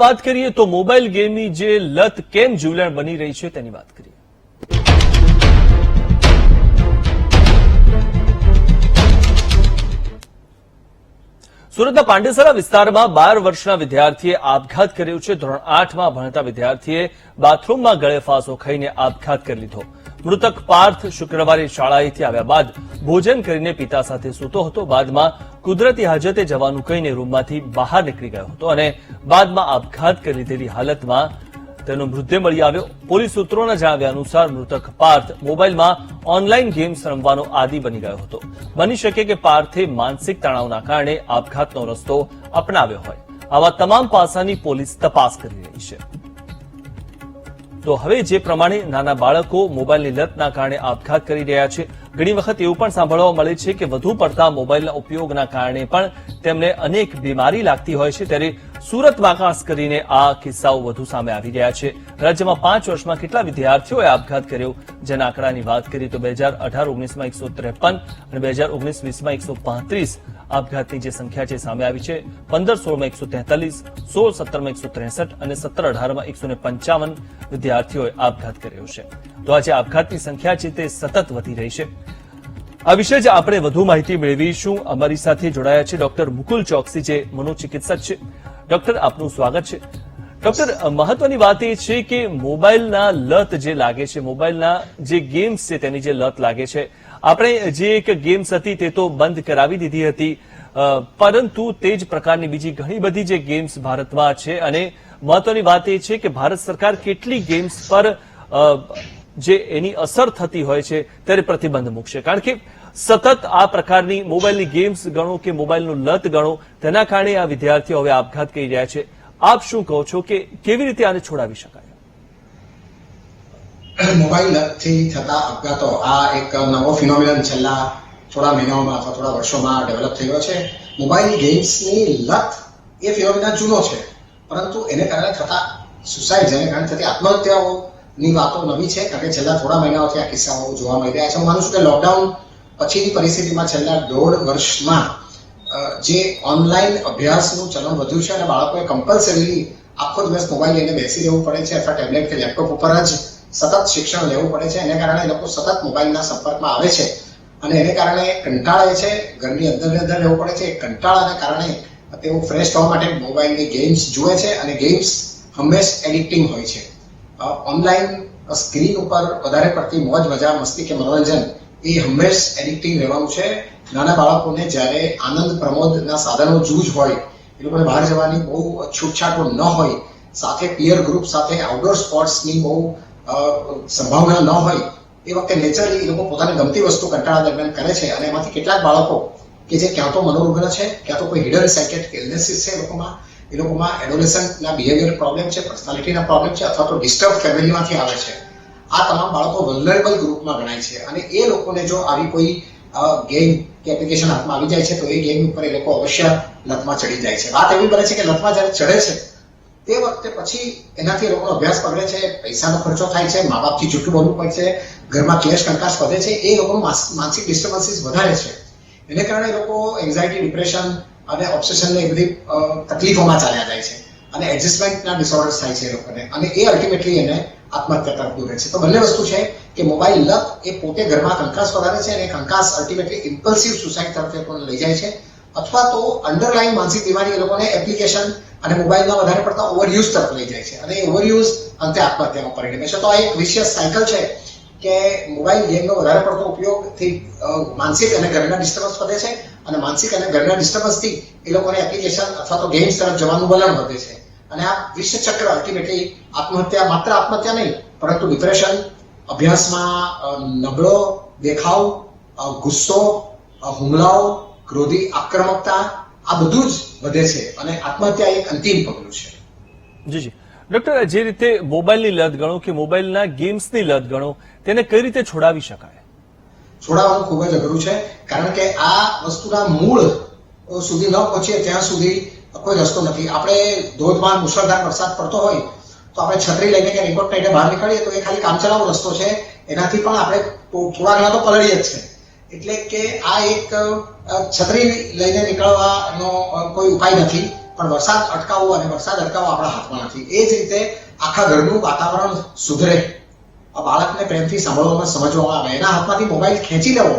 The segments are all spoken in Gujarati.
વાત કરીએ તો મોબાઈલ ગેમની જે લત કેમ જીવલેણ બની રહી છે તેની વાત કરીએ। સુરતના પાંડેસરા વિસ્તારમાં 12 વર્ષના વિદ્યાર્થીએ આપઘાત કર્યો છે। ધોરણ 8માં ભણતા વિદ્યાર્થીએ બાથરૂમમાં ગળે ફાંસો ખાઈને આપઘાત કરી લીધો। મૃતક પાર્થ શુક્રવારે શાળાએથી આવ્યા બાદ ભોજન કરીને પિતા સાથે સૂતો હતો। બાદમાં કુદરતી હાજતે જવાનું કહીને રૂમમાંથી બહાર નીકળી ગયો હતો અને બાદમાં આપઘાત કરી લીધેલી હાલતમાં તેનો મૃતદેહ મળી આવ્યો। પોલીસ સૂત્રોના જણાવ્યા અનુસાર મૃતક પાર્થ મોબાઈલમાં ઓનલાઈન ગેમ્સ રમવાનો આદી બની ગયો હતો। બની શકે કે પાર્થે માનસિક તણાવના કારણે આપઘાતનો રસ્તો અપનાવ્યો હોય। આવા તમામ પાસાની પોલીસ તપાસ કરી રહી છે। તો હવે જે પ્રમાણે નાના બાળકો મોબાઈલની લતના કારણે આપઘાત કરી રહ્યા છે, ઘણી વખત એવું પણ સાંભળવા મળે છે કે વધુ પડતા મોબાઈલના ઉપયોગના કારણે પણ તેમને અનેક બીમારી લાગતી હોય છે। ત્યારે સુરતમાં ખાસ કરીને આ કિસ્સાઓ વધુ સામે આવી રહ્યા છે। રાજ્યમાં 5 વર્ષમાં કેટલા વિદ્યાર્થીઓએ આપઘાત કર્યો, જેના આંકડાની વાત કરીએ તો 2018-19માં 153 અને 2019-20માં 135 આપઘાતની જે સંખ્યા છે સામે આવી છે। 15-16માં 143, 16-17માં 163 અને 17-18માં 155 વિદ્યાર્થીઓએ આપઘાત કર્યો છે। તો આજે આપઘાતની સંખ્યા છે તે સતત વધી રહી છે। આ વિશે જ આપણે વધુ માહિતી મેળવીશું। અમારી સાથે જોડાયા છે ડોક્ટર મુકુલ ચોકસી, જે મનોચિકિત્સક છે। ડોક્ટર, આપનું સ્વાગત છે। ડોક્ટર, મહત્વની વાત એ છે કે મોબાઈલના લત જે લાગે છે, મોબાઈલના જે ગેમ્સ છે તેની જે લત લાગે છે, આપણે જે એક ગેમ્સ હતી તે તો બંધ કરાવી દીધી હતી, પરંતુ તે જ પ્રકારની બીજી ઘણી બધી જે ગેમ્સ ભારતમાં છે અને મહત્વની વાત એ છે કે ભારત સરકાર કેટલી ગેમ્સ પર જે એની અસર થતી હોય છે ત્યારે પ્રતિબંધ મૂકશે, કારણ કે સતત આ પ્રકારની મોબાઈલની ગેમ્સ ગણો કે મોબાઈલનું લત ગણો, તેના કારણે આ વિદ્યાર્થીઓ હવે આપઘાત કરી રહ્યા છે। આપ શું કહો છો કે કેવી રીતે આને છોડાવી શકાય? મોબાઈલ લતથી થતા આપઘાતો આ એક નવો ફિનોમિનન છેલ્લા થોડા મહિનાઓમાં અથવા થોડા વર્ષોમાં ડેવલપ થયો છે। મોબાઈલ ગેમ્સની લત એ ફિનોમિનન જૂનો છે, પરંતુ એને કારણે થતા સુસાઇડ, જેને કારણે થતી આત્મહત્યાઓની વાતો નવી છે, કારણ કે છેલ્લા થોડા મહિનાઓથી આ કિસ્સાઓ જોવા મળી રહ્યા છે। હું માનું છું કે લોકડાઉન પછીની પરિસ્થિતિમાં છેલ્લા 1.5 વર્ષમાં જે ઓનલાઈન અભ્યાસનું ચલણ વધ્યું છે અને બાળકોએ કમ્પલસરીલી આખો દિવસ મોબાઈલ લઈને બેસી રહેવું પડે છે અથવા ટેબ્લેટ કે લેપટોપ ઉપર જ સતત શિક્ષણ લેવું પડે છે, એને કારણે લોકો સતત મોબાઈલના સંપર્કમાં આવે છે અને એને કારણે કંટાળે છે, ઘરની અંદર રહેવું પડે છે। કંટાળાને કારણે તેઓ ફ્રેશ થવા માટે મોબાઈલની ગેમ્સ જુએ છે અને ગેમ્સ હંમેશ એડિક્ટિંગ હોય છે। ઓનલાઈન સ્ક્રીન ઉપર વધારે પડતી મોજ મજા, મસ્તી કે મનોરંજન એ હંમેશ એડિક્ટિંગ રહેવાનું છે। નાના બાળકોને જ્યારે આનંદ પ્રમોદના સાધનો જૂજ હોય, એ લોકોને બહાર જવાની બહુ છૂટછાટો ન હોય, સાથે પિયર ગ્રુપ સાથે આઉટડોર સ્પોર્ટ્સની બહુ સંભાવના ન હોય, એ વખતે નેચરલી એ લોકો પોતાને ગમતી વસ્તુ કંટાળા દરમિયાન કરે છે અને એમાંથી કેટલાક બાળકો કે જે ક્યાં તો મનોરુગ્ન છે, ક્યાં તો કોઈ હિડન સાયકેટ્રિક ઇલનેસીસ છે, એ લોકોમાં એડોલેસન્ટના બિહેવિયર પ્રોબ્લેમ છે, પર્સનાલિટીના પ્રોબ્લેમ છે અથવા તો ડિસ્ટર્બ ફેમિલીમાંથી આવે છે। આ તમામ બાળકો વલ્નરેબલ ગ્રુપમાં ગણાય છે અને એ લોકોને જો આવી કોઈ ગેમ કે એપ્લિકેશન હાથમાં આવી જાય છે તો એ ગેમ ઉપર એ લોકો અવશ્ય લતમાં ચડી જાય છે। વાત એવી બને છે કે લતમાં જ્યારે ચડે છે તે વખતે પછી એનાથી એ લોકોનો અભ્યાસ બગડે છે, પૈસાનો ખર્ચો થાય છે, મા બાપથી જૂઠું બોલવું પડે છે, ઘરમાં ક્લેશ કંકાસ વધે છે, એ લોકોનું માનસિક ડિસ્ટર્બન્સીસ વધારે છે। એને કારણે લોકો એન્ઝાયટી, ડિપ્રેશન અને ઓબ્સેશનને એ બધી તકલીફોમાં ચાલ્યા જાય છે અને એડજસ્ટમેન્ટના ડિસઓર્ડર્સ થાય છે એ લોકોને, અને એ અલ્ટિમેટલી એને આત્મહત્યા તરફ દોરે છે। તો બંને વસ્તુ છે કે મોબાઈલ લત એ પોતે ઘરમાં કંકાસ વધારે છે અને કંકાસ અલ્ટિમેટલી ઇમ્પલ્સિવ સુસાઇડ તરફ એ લોકોને લઈ જાય છે, અથવા તો અંડરલાઈન માનસિક બીમારી એ લોકોને એપ્લિકેશન અને મોબાઈલના વધારે પડતા ઓવરયુઝ તરફ લઈ જાય છે અને એ ઓવરયુઝ અંતે આત્મહત્યામાં પરિણમે છે। તો આ એક વિશિયસ સાયકલ છે કે મોબાઈલ ગેમનો વધારે પડતો ઉપયોગથી માનસિક અને ઘરના ડિસ્ટર્બન્સ વધે છે અને માનસિક અને ઘરના ડિસ્ટર્બન્સથી એ લોકોને એપ્લિકેશન અથવા તો ગેમ્સ તરફ જવાનું વલણ વધે છે અને આ વિશ્વ ચક્ર અલ્ટિમેટલી આત્મહત્યા, માત્ર આત્મહત્યા નહીં પરંતુ ડિપ્રેશન, અભ્યાસમાં નબળો દેખાવ, ગુસ્સો, હુમલાઓ, ક્રોધી આક્રમકતા, આ બધું જ વધે છે અને આત્મહત્યા એક અંતિમ પગલું છે। જી જી ડોક્ટર, જે રીતે મોબાઈલની લત ગણો કે મોબાઈલના ગેમ્સની લત ગણો, તેને કઈ રીતે છોડાવી શકાય? છોડાવવાનું ખૂબ જ અઘરું છે, કારણ કે આ વસ્તુના મૂળ સુધી ન પહોંચીએ ત્યાં સુધી કોઈ રસ્તો નથી। આપણે ધોધમાર મુશળધાર વરસાદ પડતો હોય તો આપણે છત્રી લઈને કે રેનકોટ લઈને બહાર નીકળીએ તો એ ખાલી કામચલાઉ રસ્તો છે, એનાથી પણ આપણે થોડા ઘણા તો પલળીએ જ છે। એટલે કે આ એક છત્રી લઈને નીકળવાનો કોઈ ઉપાય નથી। પણ વરસાદ અટકાવવો અને વરસાદ અટકાવવો આપણા હાથમાં નથી. એ જ રીતે આખા ઘરનું વાતાવરણ સુધરે, બાળકને પ્રેમથી સાંભળવામાં સમજવામાં આવે, એના હાથમાંથી મોબાઈલ ખેંચી લેવો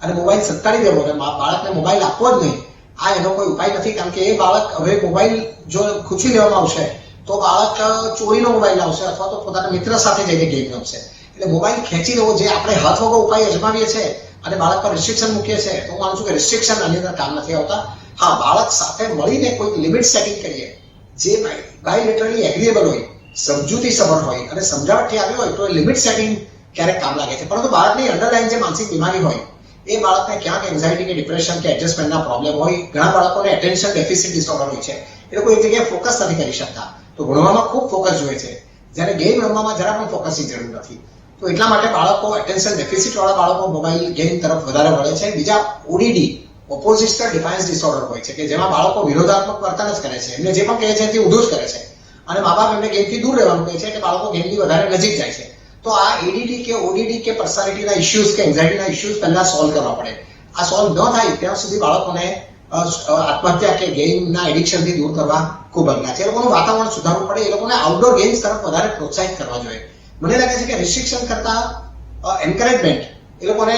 અને મોબાઈલ સત્કારી દેવો અને બાળકને મોબાઈલ આપવો જ નહીં, આ એનો કોઈ ઉપાય નથી. કારણ કે એ બાળક હવે મોબાઈલ જો ખૂંચી લેવામાં આવશે તો બાળક ચોરીનો મોબાઈલ લાવશે અથવા તો પોતાના મિત્ર સાથે જઈને ગેમ રમશે. એટલે મોબાઈલ ખેંચી લેવો જે આપણે હાથ વગર ઉપાય અજમાવીએ છીએ અને બાળક પર રિસ્ટ્રિક્શન મૂકીએ છીએ, તો હું માનું છું કે રિસ્ટ્રિક્શન આની અંદર કામ નથી આવતા. હા, બાળક સાથે મળીને કોઈ લિમિટ સેટિંગ કરીએ જે બાયલેટરલી એગ્રીએબલ હોય, સમજૂતી સભર હોય અને સમજાવટથી આવી હોય તો લિમિટ સેટિંગ ક્યારેક કામ લાગે છે. પરંતુ બાળકની અંડરલાઈન જે માનસિક બીમારી હોય એ બાળકને ક્યાંક એન્ઝાઇટી કે ડિપ્રેશન કે એડજસ્ટમેન્ટના પ્રોબ્લેમ હોય. ઘણા બાળકોને એટેન્શન ડેફિસિટ ડિસઓર્ડર હોય છે, એ લોકો એક જગ્યાએ ફોકસ નથી કરી શકતા, તો ભણવામાં ખૂબ ફોકસ જોઈએ છે, જ્યારે ગેમ રમવામાં જરા પણ ફોકસની જરૂર નથી. તો એટલા માટે બાળકો એટેન્શન ડેફિસિટ વાળા બાળકો મોબાઈલ ગેમ તરફ વધારે વળે છે. બીજા ઓડીડી ઓપોઝિશનલ ડિફાયન્સ ડિસઓર્ડર હોય છે કે જેમાં બાળકો વિરોધાત્મક વર્તન જ કરે છે, એમને જે પણ કહે છે તે ઊંધું જ કરે છે અને મા બાપ એમને ગેમથી દૂર રહેવાનું કહે છે એટલે બાળકો ગેમની વધારે નજીક જાય છે. તો આ એડીડી કે ઓડીડી કે પર્સનાલિટીના ઇશ્યુઝ કે એન્ઝાઇટીના ઇશ્યુઝ પહેલા સોલ્વ કરવા પડે. આ સોલ્વ ન થાય ત્યાં સુધી બાળકોને આત્મહત્યા કે ગેમના એડિક્શનથી દૂર કરવા ખૂબ અઘરા છે. એ લોકોનું વાતાવરણ સુધારવું પડે, એ લોકોને આઉટડોર ગેમ્સ તરફ વધારે પ્રોત્સાહિત કરવા જોઈએ. મને લાગે છે કે રિસ્ટ્રિક્શન કરતા એન્કરેજમેન્ટ, એ લોકોને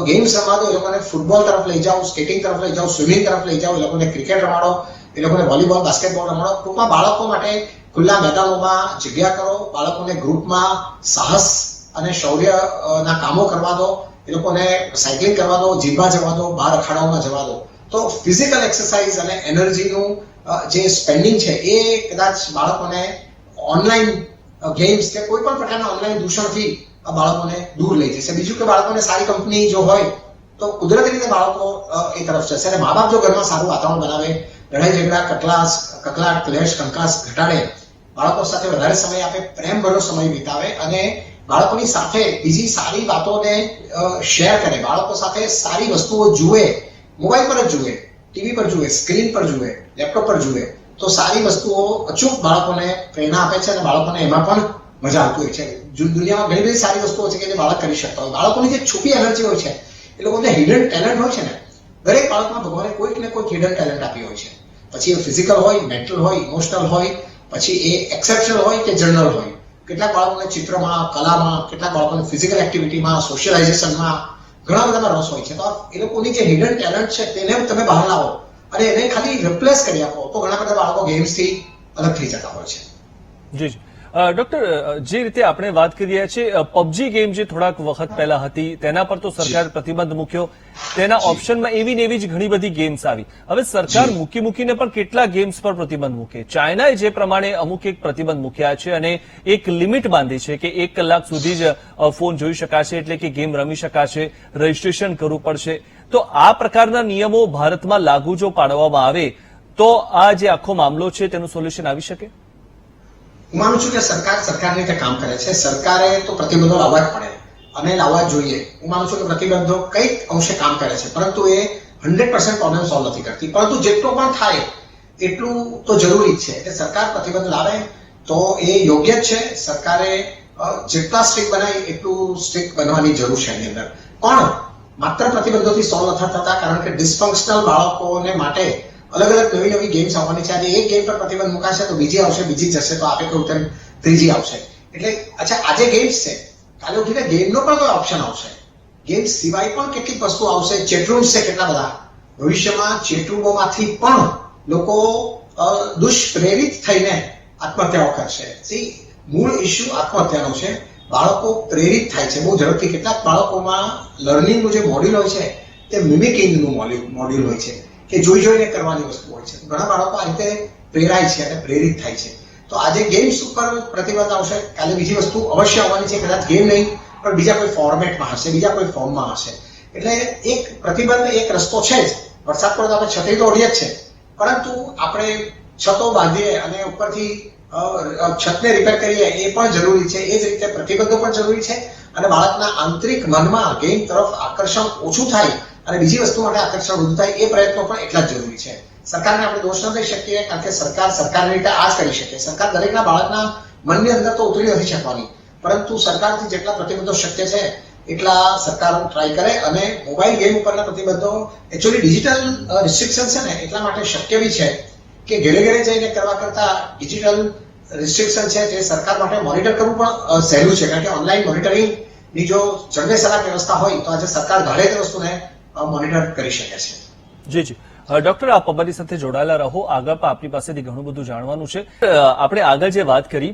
ગેમ્સ રમવા દો, એ લોકોને ફૂટબોલ તરફ લઈ જાઓ, સ્કેટિંગ તરફ લઈ જાઓ, સ્વિમિંગ તરફ લઈ જાઓ, એ લોકોને ક્રિકેટ રમાડો, એ લોકોને વોલીબોલ બાસ્કેટબોલ રમાડો. ટૂંકમાં બાળકો માટે ખુલ્લા મેદાનોમાં જગ્યા કરો, બાળકોને ગ્રુપમાં સાહસ અને શૌર્યના કામો કરવા દો, એ લોકોને સાયકલિંગ કરવા દો, જીમમાં જવા દો, બહાર અખાડાઓમાં જવા દો. તો ફિઝિકલ એક્સરસાઇઝ અને એનર્જીનું જે સ્પેન્ડિંગ છે એ કદાચ બાળકોને ઓનલાઈન ગેમ્સ કે કોઈ પણ પ્રકારના ઓનલાઈન દૂષણથી બાળકોને દૂર લઈ જશે. બીજું કે બાળકોને સારી કંપની જો હોય તો કુદરતી રીતે બાળકો એ તરફ જશે અને મા બાપ જો ઘરમાં સારું વાતાવરણ બનાવે, લડાઈ ઝઘડા, કકળાટ, ક્લેશ, કંકાસ ઘટાડે, બાળકો સાથે વધારે સમય આપે, પ્રેમભર્યો સમય વિતાવે અને બાળકોની સાથે બીજી સારી વાતોને શેર કરે, બાળકો સાથે સારી વસ્તુઓ જુએ, મોબાઈલ પર જ જુએ, ટીવી પર જુએ, સ્ક્રીન પર જુએ, લેપટોપ પર જુએ, તો સારી વસ્તુઓ અચૂક બાળકોને પ્રેરણા આપે છે અને બાળકોને એમાં પણ મજા આવતી હોય છે. દુનિયામાં ઘણી બધી સારી વસ્તુઓ છે કે જે બાળક કરી શકતા હોય. બાળકોની જે છુપી એનર્જી હોય છે, એ લોકોને હિડન ટેલેન્ટ હોય છે ને, દરેક બાળકમાં ભગવાને કોઈક ને કોઈક હિડન ટેલેન્ટ આપી હોય છે. પછી એ ફિઝિકલ હોય, મેન્ટલ હોય, ઇમોશનલ હોય, પછી એ એક્સેપ્શનલ હોય કે જનરલ હોય. કેટલાક બાળકોને ચિત્રમાં, કલામાં, કેટલાક બાળકોને ફિઝિકલ એક્ટિવિટીમાં, સોશિયલાઇઝેશનમાં ઘણા બધામાં રસ હોય છે. તો એ લોકોની જે હિડન ટેલેન્ટ છે તેને તમે બહાર લાવો અને એને ખાલી રિપ્લેસ કરી આપો તો ઘણા બધા બાળકો ગેમ્સથી અલગ થઈ જતા હોય છે. જી ડોક્ટર, જે રીતે આપણે વાત કરી રહ્યા છીએ, પબજી ગેમ જે થોડાક વખત પહેલા હતી તેના પર તો સરકાર પ્રતિબંધ મૂક્યો, તેના ઓપ્શનમાં એવી ને એવી જ ઘણી બધી ગેમ્સ આવી. હવે સરકાર મૂકીને પણ કેટલા ગેમ્સ પર પ્રતિબંધ મૂકે. ચાઇનાએ જે પ્રમાણે અમુક એક પ્રતિબંધ મૂક્યા છે અને એક લિમિટ બાંધી છે કે 1 કલાક સુધી જ ફોન જોઈ શકાશે, એટલે કે ગેમ રમી શકાશે, રજીસ્ટ્રેશન કરવું પડશે. તો આ પ્રકારના નિયમો ભારતમાં લાગુ જો પાડવામાં આવે તો આ જે આખો મામલો છે તેનું સોલ્યુશન આવી શકે? હું માનું છું કે સરકારની રીતે કામ કરે છે. સરકારે તો પ્રતિબંધો લાવવા જ પડે અને લાવવા જોઈએ. હું માનું છું કે પ્રતિબંધો કંઈક અંશે કામ કરે છે, પરંતુ એ 100% પ્રોબ્લેમ સોલ્વ નથી કરતી. પરંતુ જેટલું પણ થાય એટલું તો જરૂરી જ છે. એટલે સરકાર પ્રતિબંધ લાવે તો એ યોગ્ય જ છે. સરકારે જેટલા સ્ટ્રિક્ટ બનાવે એટલું સ્ટ્રિક્ટ બનવાની જરૂર છે એની અંદર. પણ માત્ર પ્રતિબંધોથી સોલ્વ નથી થતા, કારણ કે ડિસફંક્શનલ બાળકોને માટે અલગ અલગ નવી ગેમ્સ આવવાની છે. આજે એક ગેમ પર પ્રતિબંધ મુકાશે તો બીજી આવશે, બીજી જશે તો આપે કહ્યું તેમ ત્રીજી આવશે. એટલે અચ્છા, આજે ગેમ્સ છે, કાલે ઉઠીને ગેમનો પણ કોઈ ઓપ્શન આવશે. ગેમ્સ સિવાય પણ કેટલીક વસ્તુ આવશે. ચેટરૂમ્સ છે કેટલા બધા, ભવિષ્યમાં ચેટરૂમોમાંથી પણ લોકો દુષ્પ્રેરિત થઈને આત્મહત્યાઓ કરશે. મૂળ ઇસ્યુ આત્મહત્યાનો છે. બાળકો પ્રેરિત થાય છે બહુ ઝડપથી. કેટલાક બાળકોમાં લર્નિંગનું જે મોડ્યુલ હોય છે તે મિમિકિંગનું મોડ્યુલ હોય છે કે જોઈને કરવાની વસ્તુ હોય છે. ઘણા બાળકો આ રીતે પ્રેરાય છે અને પ્રેરિત થાય છે. તો આજે ગેમ્સ ઉપર પ્રતિબંધ આવશે, કાલે બીજી વસ્તુ અવશ્ય આવવાની છે. કદાચ ગેમ નહીં પણ બીજા કોઈ ફોર્મેટમાં હશે, બીજા કોઈ ફોર્મમાં હશે. એટલે એક પ્રતિબંધ એક રસ્તો છે જ. વરસાદ પડે તો આપણે છત્રી તો ઓઢીએ જ છે, પરંતુ આપણે છતો બાંધીએ અને ઉપરથી છતને રિપેર કરીએ એ પણ જરૂરી છે. એ જ રીતે પ્રતિબંધો પણ જરૂરી છે અને બાળકના આંતરિક મનમાં ગેમ તરફ આકર્ષણ ઓછું થાય અને બીજી વસ્તુ માટે આકર્ષણ વધુ થાય એ પ્રયત્નો પણ એટલા જ જરૂરી છે. સરકારને આપણે દોષ ન દઈ શકીએ, કારણ કે સરકારની રીતે આ જ કરી શકે. સરકાર દરેકના બાળકના મનની અંદર તો ઉતરી નથી શકવાની, પરંતુ સરકારથી જેટલા પ્રતિબંધો શક્ય છે એટલા સરકારો ટ્રાય કરે. અને મોબાઈલ ગેમ ઉપરના પ્રતિબંધો એકચ્યુઅલી ડિજિટલ રિસ્ટ્રિક્શન છે ને એટલા માટે શક્ય બી છે કે ઘેરે ઘેરે જઈને કરવા કરતા ડિજિટલ રિસ્ટ્રિક્શન છે તે સરકાર માટે મોનિટર કરવું પણ સહેલું છે, કારણ કે ઓનલાઈન મોનિટરિંગની જો જન્મેસલાક વ્યવસ્થા હોય તો આજે સરકાર ધારે તે વસ્તુને મોનિટર કરી શકે છે. જી જી ડોક્ટર, આપ અમારી સાથે જોડાયેલા રહો. આગળ પણ આપની પાસેથી ઘણું બધું જાણવાનું છે. આપણે આગળ જે વાત કરી,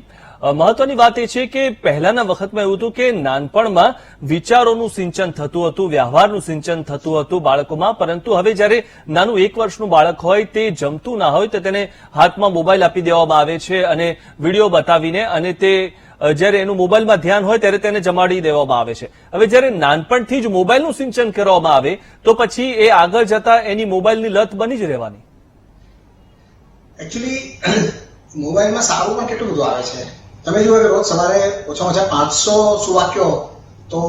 મહત્વની વાત એ છે કે પહેલાના વખતમાં એવું હતું કે નાનપણમાં વિચારોનું સિંચન થતું હતું, વ્યવહારનું સિંચન થતું હતું બાળકોમાં, પરંતુ હવે જ્યારે નાનું 1 વર્ષનું બાળક હોય તે જમતું ના હોય તો તેને હાથમાં મોબાઈલ આપી દેવામાં આવે છે અને વિડીયો બતાવીને, અને તે જ્યારે એનું મોબાઈલમાં ધ્યાન હોય ત્યારે તેને જમાડી દેવામાં આવે છે. હવે જ્યારે નાનપણથી જ મોબાઈલનું સિંચન કરવામાં આવે તો પછી એ આગળ જતા એની મોબાઈલની લત બની જ રહેવાની. એકચ્યુઅલી મોબાઈલમાં સારું પણ કેટલું બધું આવે છે. તમે જુઓ કે રોજ સવારે ઓછામાં ઓછા 500 સુવાક્યો તો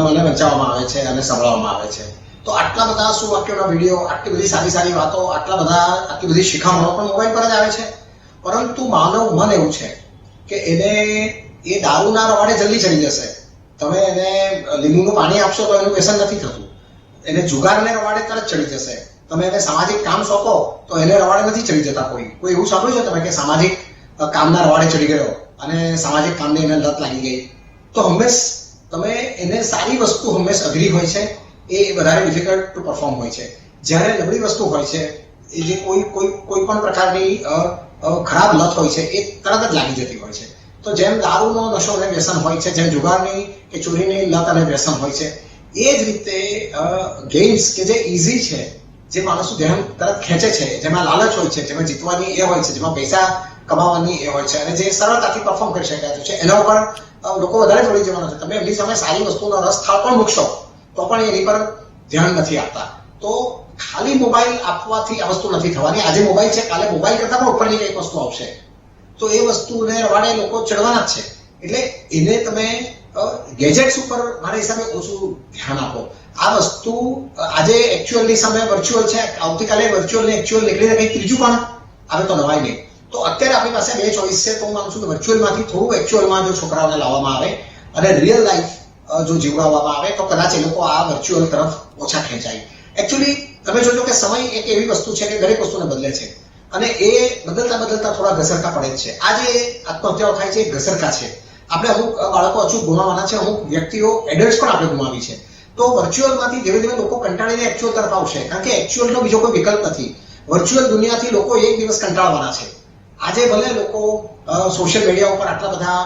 મને વંચાવવામાં આવે છે અને સંભળાવવામાં આવે છે. તો આટલા બધા સુવાક્યોના વિડીયો, આટલી બધી સારી સારી વાતો, આટલી બધી શિખામણો પણ મોબાઈલ પર જ આવે છે. પરંતુ માનવ મન એવું છે કે એને એ દારૂના રવાડે જલ્દી ચડી જશે. તમે એને લીંબુનું પાણી આપશો તો એનું વ્યસન નથી થતું. એને જુગારને રવાડે તરત ચડી જશે. તમે એને સામાજિક કામ સોંપો તો એને રવાડે નથી ચડી જતા. કોઈ એવું સાંભળ્યું છે તમે કે સામાજિક કામના રવાડે ચડી ગયો અને સામાજિક કામની એને લત લાગી ગઈ? તો હંમેશ તમે એને સારી વસ્તુ હંમેશ અઘરી હોય છે, એ વધારે ડિફિકલ્ટ ટુ પરફોર્મ હોય છે. જ્યારે નબળી વસ્તુ હોય છે, એ જે કોઈ પણ પ્રકારની ખરાબ લત હોય છે એ તરત જ લાગી જતી હોય છે. તો જેમ દારૂનો નશો અને વ્યસન હોય છે, જેમ જુગારની કે ચોરીની લત અને વ્યસન હોય છે, એ જ રીતે ગેમ્સ કે જે ઇઝી છે, જે માણસનું ધ્યાન તરત ખેંચે છે, જેમાં લાલચ હોય છે, જેમાં જીતવાની એ હોય છે, જેમાં પૈસા કમાવાની એ હોય છે, અને જે સરળતાથી પરફોર્મ કરી શકાય છે, એના ઉપર લોકો વધારે જોડી જવાના છે. તમે એમની સામે સારી વસ્તુનો રસ થાળ પણ મૂકશો તો પણ એની પર ધ્યાન નથી આપતા. તો ખાલી મોબાઈલ આપવાથી આ વસ્તુ નથી થવાની. આજે મોબાઈલ છે, કાલે મોબાઈલ કરતા પણ ઉપરની કંઈક વસ્તુ આવશે, તો એ વસ્તુને રવાડે લોકો ચડવાના જ છે. એટલે એને તમે ગેજેટ્સ ઉપર મારા હિસાબે ઓછું ધ્યાન આપો. આ વસ્તુ આજે એકચ્યુઅલની સામે વર્ચ્યુઅલ છે, આવતીકાલે વર્ચ્યુઅલ ને એકચ્યુઅલ નીકળીને કંઈક ત્રીજું પણ આવે તો નવાય નહીં. તો અત્યારે આપણી પાસે 2 ચોઈસ છે. તો હું માનું છું કે વર્ચ્યુઅલમાંથી થોડું એકચ્યુઅલમાં જો છોકરાઓને લાવવામાં આવે અને રિયલ લાઈફ જો જીવડાવવામાં આવે તો કદાચ એ લોકો આ વર્ચ્યુઅલ તરફ ઓછા ખેંચાય. એકચ્યુઅલી તમે જોજો કે સમય એક એવી વસ્તુ છે કે દરેક વસ્તુને બદલે છે, અને એ બદલતા થોડા ઘસરકા પડે જ છે. આજે આત્મહત્યાઓ થાય છે, એ ઘસરકા છે. આપણે અમુક બાળકો અચૂક ગુમાવવાના છે, અમુક વ્યક્તિઓ, એડલ્ટ્સ પણ આપણે ગુમાવી છે. તો વર્ચ્યુઅલમાંથી ધીરે ધીરે લોકો કંટાળીને એકચ્યુઅલ તરફ આવશે, કારણ કે એકચ્યુઅલનો બીજો કોઈ વિકલ્પ નથી. વર્ચ્યુઅલ દુનિયાથી લોકો એક દિવસ કંટાળવાના છે. આજે ભલે લોકો સોશિયલ મીડિયા ઉપર આટલા બધા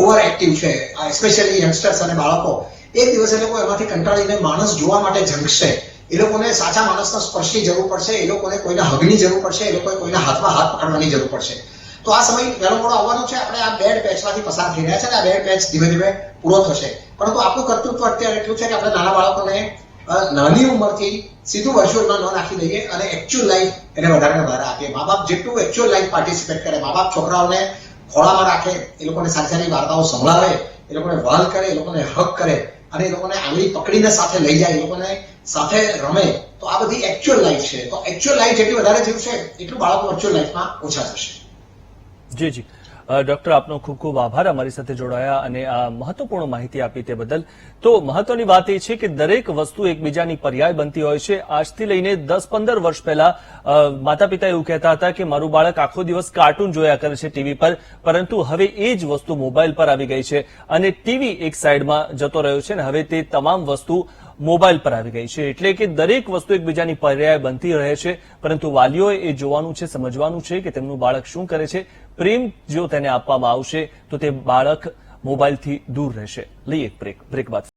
ઓવર એક્ટિવ છે, સ્પેશિયલી યંગસ્ટર્સ અને બાળકો, એક દિવસ એ લોકો એમાંથી કંટાળીને માણસ જોવા માટે ઝંખશે. એ લોકોને સાચા માણસના સ્પર્શની જરૂર પડશે, એ લોકોને કોઈના હગની જરૂર પડશે, એ લોકોને કોઈના હાથમાં હાથ પકડવાની જરૂર પડશે. તો આ સમય વહેલો મોડો આવવાનો છે. આપણે આ બેડ પેચમાંથી પસાર થઈ રહ્યા છે અને આ બેડ પેચ ધીમે ધીમે પૂરો થશે. પરંતુ આપણું કર્તૃત્વ અત્યારે એટલું છે કે આપણે નાના બાળકોને નાની ઉંમરથી સીધું વર્ચ્યુઅલમાં ન નાખી દઈએ અને એકચ્યુઅલ લાઈફ એને વધારે વધારે આપીએ. મા બાપ જેટલું એકચ્યુઅલ લાઈફ પાર્ટિસિપેટ કરે, મા બાપ છોકરાઓને ખોળામાં રાખે, એ લોકોને સારી સારી વાર્તાઓ સંભળાવે, એ લોકોને વહાલ કરે, એ લોકોને હક કરે અને એ લોકોને આંગળી પકડીને સાથે લઈ જાય, એ લોકોને સાથે રમે, તો આ બધી એકચ્યુઅલ લાઈફ છે. તો એકચ્યુઅલ લાઈફ જેટલી વધારે જીવશે એટલું બાળકો વર્ચ્યુઅલ લાઈફમાં ઓછા થશે. જી જી ડોક્ટર, આપનો ખૂબ ખૂબ આભાર અમારી સાથે જોડાયા અને આ મહત્વપૂર્ણ માહિતી આપી તે બદલ. તો મહત્વની વાત એ છે કે દરેક વસ્તુ એકબીજાની પર્યાય બનતી હોય છે. આજથી લઈને 10-15 વર્ષ પહેલા માતા પિતા એવું કહેતા હતા કે મારું બાળક આખો દિવસ કાર્ટૂન જોયા કરે છે ટીવી પર, પરંતુ હવે એ જ વસ્તુ મોબાઈલ પર આવી ગઈ છે અને ટીવી એક સાઈડમાં જતો રહ્યો છે અને હવે તે તમામ વસ્તુ મોબાઈલ પર આવી ગઈ છે. એટલે કે દરેક વસ્તુ એકબીજાની પર્યાય બનતી રહે છે, પરંતુ વાલીઓએ એ જોવાનું છે, સમજવાનું છે કે તેમનું બાળક શું કરે છે. પ્રેમ જો તેને આપવામાં આવશે તો તે બાળક મોબાઈલથી દૂર રહેશે. લઈએ એક બ્રેક બાદ